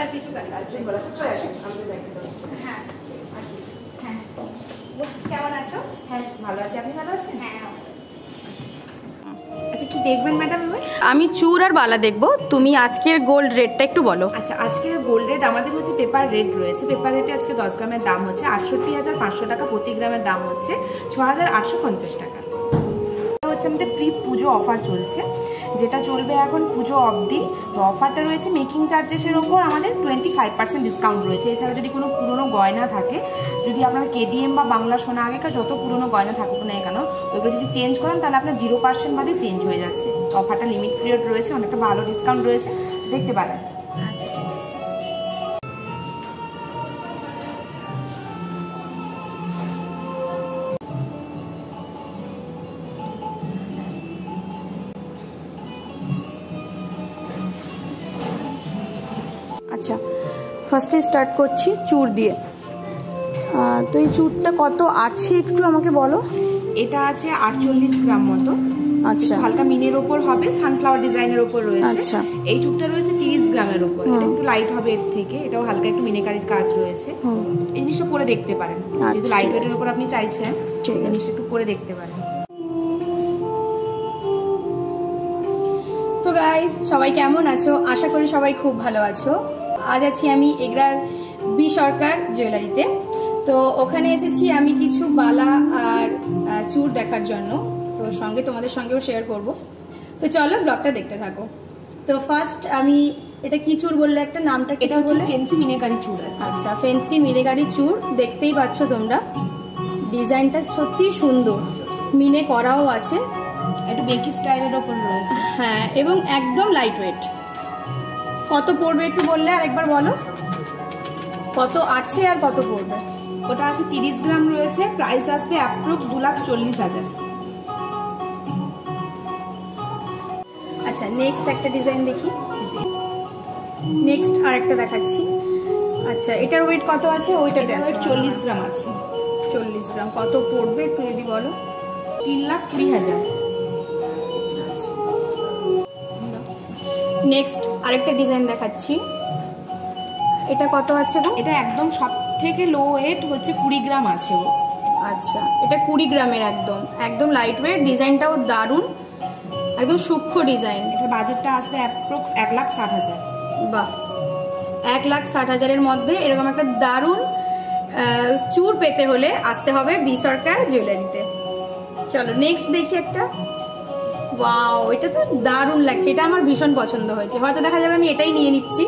গলার কিছু হ্যাঁ হ্যাঁ। কেমন আছো? হ্যাঁ ভালো আছি, আপনি ভালো আছেন? হ্যাঁ। আচ্ছা কি দেখবেন ম্যাডাম? আমি চূড় আর বালা দেখবো, তুমি আজকের গোল্ড রেটটা একটু বলো। আচ্ছা আজকের গোল্ড রেট আমাদের হচ্ছে পেপার রেট রয়েছে। পেপার রেটে আজকে 10 গ্রামের দাম হচ্ছে 68,500 টাকা, প্রতি গ্রামের দাম হচ্ছে 6,850 টাকা। হচ্ছে আমাদের প্রি পুজো অফার চলছে, যেটা চলবে এখন পুজো অবধি। তো অফারটা রয়েছে মেকিং চার্জেসের ওপর আমাদের 25% ডিসকাউন্ট রয়েছে। এছাড়া যদি কোনো পুরনো গয়না থাকে, যদি আপনার কেডিএম বা বাংলা সোনা আগেকার যত পুরনো গয়না থাকুক না কেন, ওইগুলো যদি চেঞ্জ করেন তাহলে আপনার 0% বাদে চেঞ্জ হয়ে যাচ্ছে। অফারটা লিমিট পিরিয়ড রয়েছে, অনেকটা ভালো ডিসকাউন্ট রয়েছে, দেখতে পারেন। আচ্ছা ঠিক আছে। আচ্ছা ফার্স্টে স্টার্ট করছি চূড় দিয়ে। তো এই চূড়টা কত আছে একটু আমাকে বলো। এটা আছে 48 গ্রাম মতো। আচ্ছা হালকা মিনের ওপর হবে, সানফ্লাওয়ার ডিজাইনের ওপর রয়েছে। আচ্ছা এই চূড়টা রয়েছে 30 গ্রামের ওপর, এটা একটু লাইট হবে এর থেকে, এটাও হালকা একটু মিনেকারির কাজ রয়েছে। এই জিনিসটা পরে দেখতে পারেন, যদি লাইট ওয়েটের উপর আপনি চাইছেন জিনিসটা একটু পরে দেখতে পারেন। তো গাইস সবাই কেমন আছো? আশা করি সবাই খুব ভালো আছো। আজ আছি আমি এগরার বি সরকার জুয়েলারিতে। তো ওখানে এসেছি আমি কিছু বালা আর চূড় দেখার জন্য, তো সঙ্গে তোমাদের সঙ্গেও শেয়ার করব। তো চলো ব্লগটা দেখতে থাকো। তো ফার্স্ট আমি এটা কি চূড় বললে একটা নামটা? এটা হচ্ছে ফেন্সি মিনেকারি চূড় আছে। আচ্ছা ফেন্সি মিনেকারি চূড়, দেখতেই পাচ্ছ তোমরা ডিজাইনটা সত্যি সুন্দর, মিনে করাও আছে, একটু বেকি স্টাইলের ওপর রয়েছে। হ্যাঁ এবং একদম লাইট ওয়েট। কত পড়বে একটু বললে আরেকবার বলো, কত আছে আর কত পড়বে? ওটা আছে 30 গ্রাম রয়েছে, প্রাইস আসবে অ্যাপ্রক্স 2,40,000। আচ্ছা নেক্সট একটা ডিজাইন দেখি। নেক্সট আরেকটা দেখাচ্ছি। আচ্ছা এটার ওয়েট কত আছে? ওইটাতে আছে 40 গ্রাম আছে। 40 গ্রাম কত পড়বে একটু যদি বলো। 3,20,000। নেক্সট আরেকটা ডিজাইন দেখাচ্ছি, এটা কত আছে গো? এটা একদম সব থেকে লো ওয়েট হচ্ছে 20 গ্রাম আছে। আচ্ছা এটা 20 গ্রামের, একদম একদম লাইট ওয়েট, ডিজাইনটাও দারুণ, একদম সূক্ষ্ম ডিজাইন। এটার বাজেটটা আসবে অ্যাপ্রক্স 1,60,000। বাহ, 1,60,000-এর মধ্যে এরকম একটা দারুণ চূড় পেতে হলে আসতে হবে বি সরকার জুয়েলারিতে। চলো নেক্সট দেখি একটা। ওয়াও এটা তো দারুণ লাগছে, এটা আমার ভীষণ পছন্দ হয়েছে। হয়তো দেখা যাবে আমি এটাই নিয়ে নিচ্ছি,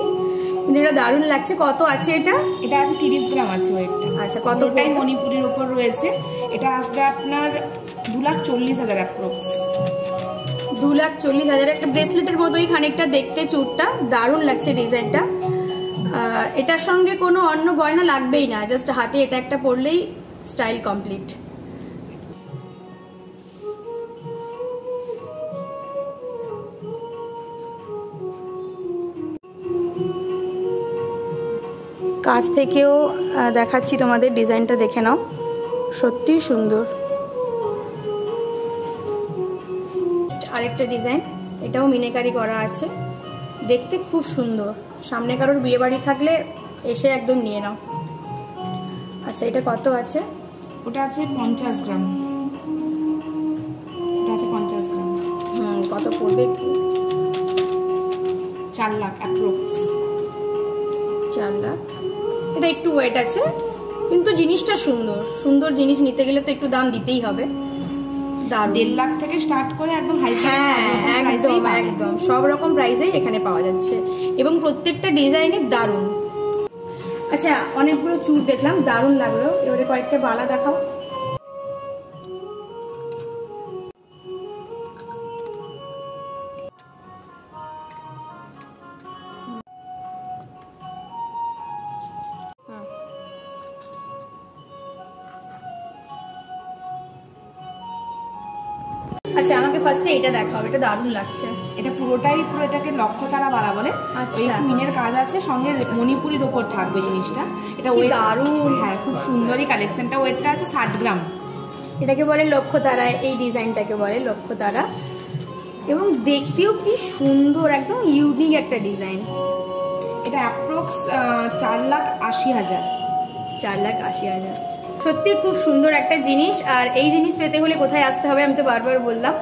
কিন্তু এটা দারুণ লাগছে। কত আছে এটা? এটা আছে 30 গ্রাম আছে ওয়েটটা। আচ্ছা কতটাই মণিপুরের উপর রয়েছে। এটা আসবে আপনার 2,40,000 অ্যাপ্রক্স। 2,40,000, একটা ব্রেসলেটের মতোই খানিকটা দেখতে চূড়টা, দারুণ লাগছে ডিজাইনটা। এটার সঙ্গে কোনো অন্য গয়না লাগবেই না, জাস্ট হাতে এটা একটা পরলেই স্টাইল কমপ্লিট। কাছ থেকেও দেখাচ্ছি তোমাদের, ডিজাইনটা দেখে নাও, সত্যিই সুন্দর। আরেকটা ডিজাইন, এটাও মিনেকারি করা আছে, দেখতে খুব সুন্দর। সামনে কারোর বিয়ে বাড়ি থাকলে এসে একদম নিয়ে নাও। আচ্ছা এটা কত আছে? ওটা আছে 50 গ্রাম। ওটা আছে 50 গ্রাম। কত পড়বে একটু? 4 লাখ অ্যাপ্রক্স। 4 লাখ। এটা একটু ওয়েট আছে, কিন্তু জিনিসটা সুন্দর। সুন্দর জিনিস নিতে গেলে তো একটু দাম দিতেই হবে। 1.5 লাখ থেকে স্টার্ট করে একদম হাই প্রাইস। হ্যাঁ একদম একদম সব রকম প্রাইসেই এখানে পাওয়া যাচ্ছে, এবং প্রত্যেকটা ডিজাইনের দারুণ। আচ্ছা অনেকগুলো চূড় দেখলাম, দারুণ লাগলো। এবারে কয়েকটা বালা দেখাও। আচ্ছা আমাকে ফার্স্টে এটা দেখাও, এটা দারুণ লাগছে। এটা পুরোটাই পুরো এটাকে লক্ষতারা বালা বলে। ওই মিনের কাজ আছে, সঙ্গে মণিপুরির ওপর থাকবে জিনিসটা। এটা ওই দারুণ, হ্যাঁ খুব সুন্দরই কালেকশনটা। ওয়েটটা আছে 60 গ্রাম। এটাকে বলে লক্ষতারা, এই ডিজাইনটাকে বলে লক্ষতারা, এবং দেখতেও কি সুন্দর, একদম ইউনিক একটা ডিজাইন। এটা অ্যাপ্রক্স 4,80,000। 4,80,000। সত্যি খুব সুন্দর একটা জিনিস। আর এই জিনিস পেতে হলে কোথায় আসতে হবে আমি তো বারবার বললাম,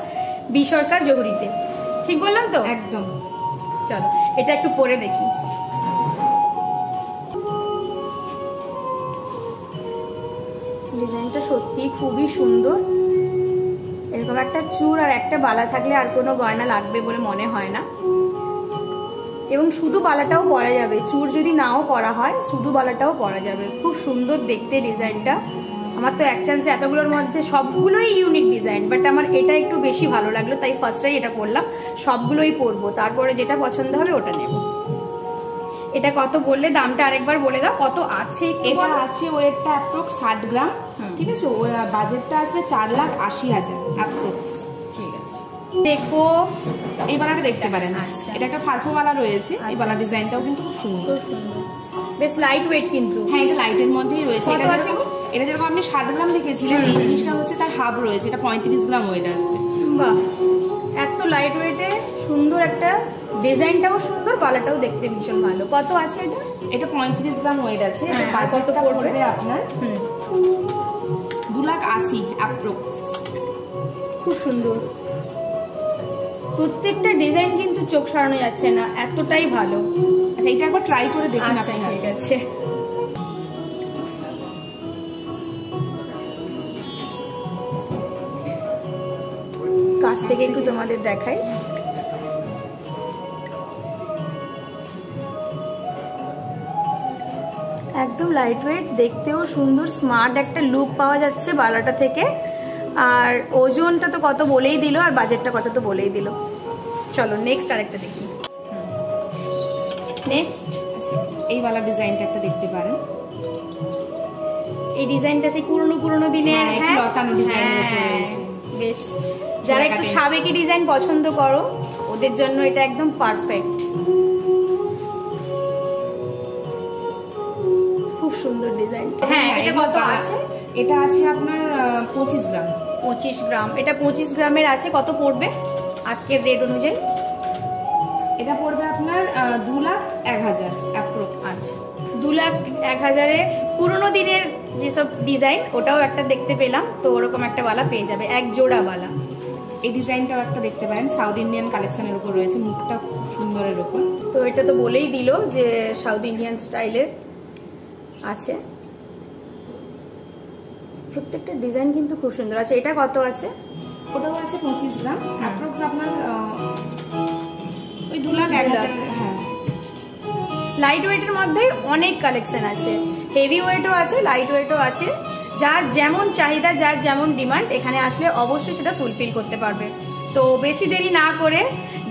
বি সরকার জহুরিতে। ঠিক বললাম তো? একদম। চলো এটা একটু পরে দেখি। ডিজাইনটা সত্যি খুবই সুন্দর। এরকম একটা চূড় আর একটা বালা থাকলে আর কোনো গয়না লাগবে বলে মনে হয় না। এবং শুধু বালাটাও পরা যাবে, চূড় যদি নাও পরা হয় শুধু বালাটাও পরা যাবে। খুব সুন্দর দেখতে ডিজাইনটা। আমার তো এক চান্সে এতগুলোর মধ্যে সবগুলোই ইউনিক ডিজাইন, বাট আমার এটা একটু বেশি ভালো লাগলো, তাই ফার্স্টটাই এটা করলাম। সবগুলোই পরবো, তারপরে যেটা পছন্দ হবে ওটা নেব। এটা কত বললে? দামটা আরেকবার বলে দাও, কত আছে? এটা আছে ওয়েটটা অ্যাপ্রক্স 60 গ্রাম। ঠিক আছে, বাজেটটা আসবে 4,80,000 অ্যাপ্রক্স। ঠিক আছে, দেখো এই বালাটা দেখতে পারেন। আচ্ছা, এটা একটা ফালফো বালা রয়েছে। এই বালা ডিজাইনটাও কিন্তু খুব সুন্দর, বেশ লাইট ওয়েট কিন্তু। হ্যাঁ, এটা লাইটের মধ্যেই রয়েছে। এটা যেরকম আপনি 60 গ্রাম লিখেছিলেন, এই জিনিসটা হচ্ছে তার হাফ রয়েছে, এটা 35 গ্রাম ওয়েট আসবে। বাহ, এত লাইট ওয়েটে সুন্দর একটা ডিজাইনটাও সুন্দর, বালাটাও দেখতে ভীষণ ভালো। কত আছে এটা? এটা 35 গ্রাম ওয়েট আছে। বাজেটটা পড়বে আপনার 2,80,000 অ্যাপ্রক্স। খুব সুন্দর, প্রত্যেকটা ডিজাইন কিন্তু চোখ সরানো যাচ্ছে না, এতটাই ভালো। আচ্ছা, এটা একবার ট্রাই করে দেখুন। আচ্ছা ঠিক আছে। কাছ থেকে একটু তোমাদের দেখাই। একদম লাইট ওয়েট, দেখতেও সুন্দর, স্মার্ট একটা লুক পাওয়া যাচ্ছে বালাটা থেকে। আর ওজনটা তো কত বলেই দিল, আর বাজেটটা কত তো বলেই দিল। চলো নেক্সট আরেকটা দেখি। নেক্সট এই বালা ডিজাইনটা একটা দেখতে পারেন। এই ডিজাইনটা সেই পুরনো দিনের লতানো ডিজাইনের উপর রয়েছে। বেশ, যারা একটু সাবেকি ডিজাইন পছন্দ করো ওদের জন্য এটা একদম পারফেক্ট। খুব সুন্দর ডিজাইন। হ্যাঁ, এটা কত আছে? এটা আছে আপনার 25 গ্রাম। 25 গ্রাম। এটা 25 গ্রামের আছে। কত পড়বে আজকের রেট অনুযায়ী? এটা পড়বে আপনার 2,01,000 অ্যাপ্রক্স। আচ্ছা, 2,01,000-এ পুরোনো দিনের যেসব ডিজাইন ওটাও একটা দেখতে পেলাম, তো ওরকম একটা বালা পেয়ে যাবে, এক জোড়া বালা। এই ডিজাইনটাও একটা দেখতে পারেন, সাউথ ইন্ডিয়ান কালেকশনের উপর রয়েছে, মুখটা খুব সুন্দরের উপর। তো এটা তো বলেই দিল যে সাউথ ইন্ডিয়ান স্টাইলের আছে। প্রত্যেকটা ডিজাইন কিন্তু খুব সুন্দর আছে। এটা কত আছে? ওটাও আছে 25 গ্রাম অ্যাপ্রক্স আপনার ওই 2,01,000। হ্যাঁ, লাইট ওয়েটের মধ্যে অনেক কালেকশন আছে, হেভি ওয়েটও আছে, লাইট ওয়েটও আছে। যার যেমন চাহিদা, যার যেমন ডিমান্ড, এখানে আসলে অবশ্যই সেটা ফুলফিল করতে পারবে। তো বেশি দেরি না করে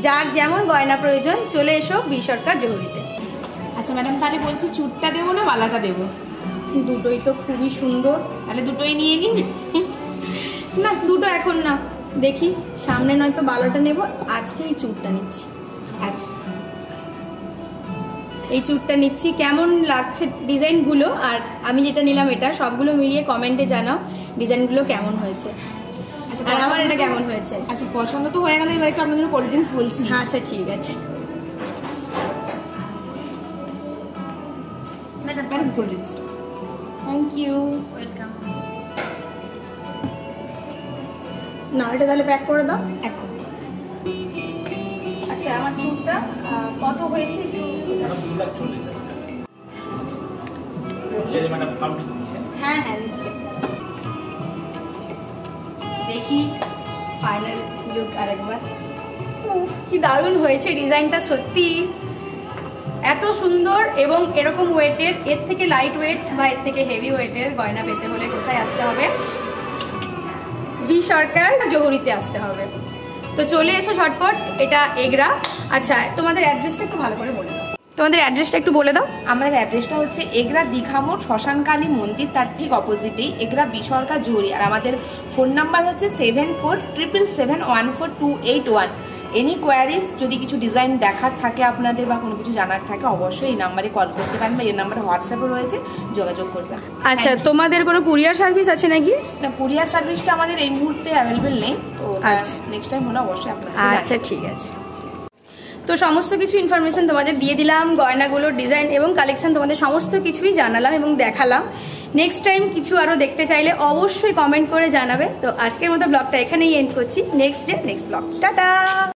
যার যেমন গয়না প্রয়োজন চলে এসো বি সরকার জহুরিতে। আচ্ছা ম্যাডাম, তাহলে বলছি চুটটা দেবো না বালাটা দেবো? দুটোই তো খুবই সুন্দর, তাহলে দুটোই নিয়ে নিন। না, দুটো এখন না, দেখি সামনে নয়তো বালাটা নেব, আজকে এই চুটটা নিচ্ছি। আচ্ছা, এই চুটটা নিচ্ছি। কেমন লাগছে ডিজাইনগুলো আর আমি যেটা নিলাম এটা, সবগুলো মিলিয়ে কমেন্টে জানাও ডিজাইনগুলো কেমন হয়েছে। আচ্ছা, আর আমার এটা কেমন হয়েছে। আচ্ছা, পছন্দ তো হয়ে গেল, এবার একটু আপনাদের কোল্ড ড্রিঙ্কস বলছি। আচ্ছা ঠিক আছে madam, cold drinks. Thank you, welcome. না, এটা তাহলে প্যাক করে দাও। একদম। আচ্ছা, আমার চুলটা কত হয়েছে? হ্যাঁ হ্যাঁ, নিশ্চয়ই। দেখি ফাইনাল লুক আরেকবার। কি দারুণ হয়েছে ডিজাইনটা, সত্যি এত সুন্দর। এবং এরকম ওয়েটের, এর থেকে লাইট ওয়েট বা এর থেকে হেভি ওয়েটের গয়না পেতে হলে কোথায় আসতে হবে? বি সরকার জহুরিতে আসতে হবে। তো চলে এসো ঝটপট। এটা এগরা। আচ্ছা, তোমাদের অ্যাড্রেসটা একটু ভালো করে বলে দাও। তোমাদের অ্যাড্রেসটা একটু বলে দাও। আমাদের অ্যাড্রেসটা হচ্ছে এগরা দীঘা মোড়, শ্মশানকালী মন্দির, তার ঠিক অপোজিটেই এগরা বি সরকার জহুরি। আর আমাদের ফোন নাম্বার হচ্ছে 7477714281। এনি কোয়ারিজ, যদি কিছু ডিজাইন দেখার থাকে আপনাদের বা কোনো কিছু জানার থাকে, অবশ্যই এই নাম্বারে কল করতে পারেন, বা এই নাম্বারে হোয়াটসঅ্যাপও রয়েছে, যোগাযোগ করবেন। আচ্ছা, তোমাদের কোনো কুরিয়ার সার্ভিস আছে নাকি? না, কুরিয়ার সার্ভিসটা আমাদের এই মুহূর্তে অ্যাভেলেবেল নেই, তো নেক্সট টাইম হলে অবশ্যই আপনাদের। আচ্ছা ঠিক আছে। তো সমস্ত কিছু ইনফরমেশন তোমাদের দিয়ে দিলাম, গয়নাগুলোর ডিজাইন এবং কালেকশন তোমাদের সমস্ত কিছুই জানালাম এবং দেখালাম। নেক্সট টাইম কিছু আরও দেখতে চাইলে অবশ্যই কমেন্ট করে জানাবে। তো আজকের মতো ব্লগটা এখানেই এন্ড করছি। Next day next blog, tata.